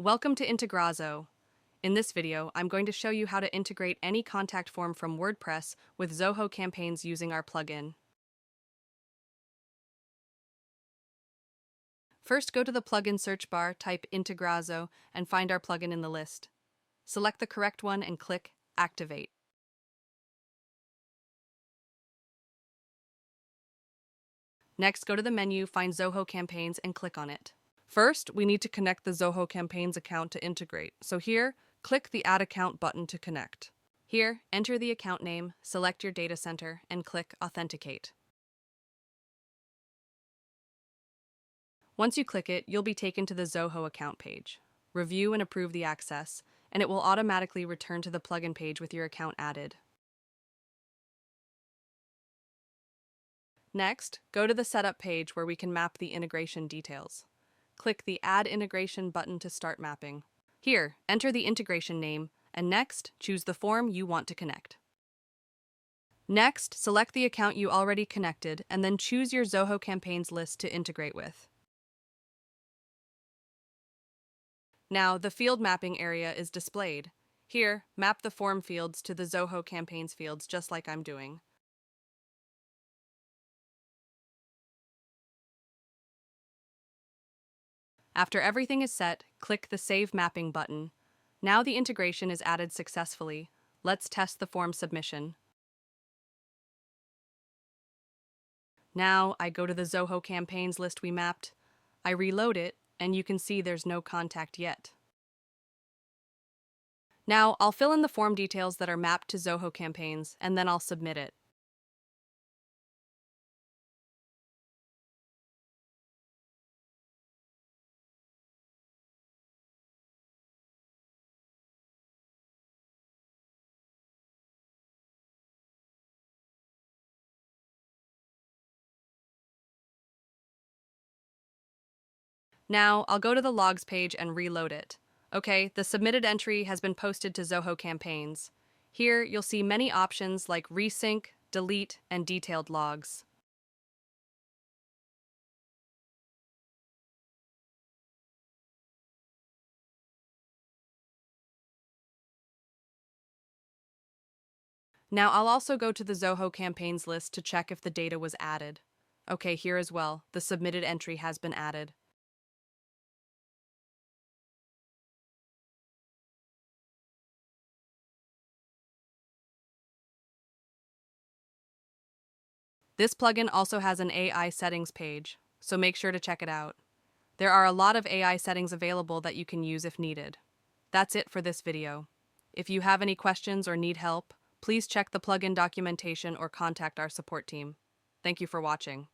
Welcome to Integrazo. In this video, I'm going to show you how to integrate any contact form from WordPress with Zoho Campaigns using our plugin. First, go to the plugin search bar, type Integrazo, and find our plugin in the list. Select the correct one and click Activate. Next, go to the menu, find Zoho Campaigns, and click on it. First, we need to connect the Zoho Campaigns account to integrate. So here, click the Add Account button to connect. Here, enter the account name, select your data center, and click Authenticate. Once you click it, you'll be taken to the Zoho account page. Review and approve the access, and it will automatically return to the plugin page with your account added. Next, go to the Setup page where we can map the integration details. Click the Add Integration button to start mapping. Here, enter the integration name, and next, choose the form you want to connect. Next, select the account you already connected, and then choose your Zoho Campaigns list to integrate with. Now, the field mapping area is displayed. Here, map the form fields to the Zoho Campaigns fields just like I'm doing. After everything is set, click the Save Mapping button. Now the integration is added successfully. Let's test the form submission. Now I go to the Zoho Campaigns list we mapped. I reload it, and you can see there's no contact yet. Now I'll fill in the form details that are mapped to Zoho Campaigns, and then I'll submit it. Now, I'll go to the logs page and reload it. Okay, the submitted entry has been posted to Zoho Campaigns. Here, you'll see many options like resync, delete, and detailed logs. Now, I'll also go to the Zoho Campaigns list to check if the data was added. Okay, here as well, the submitted entry has been added. This plugin also has an AI settings page, so make sure to check it out. There are a lot of AI settings available that you can use if needed. That's it for this video. If you have any questions or need help, please check the plugin documentation or contact our support team. Thank you for watching.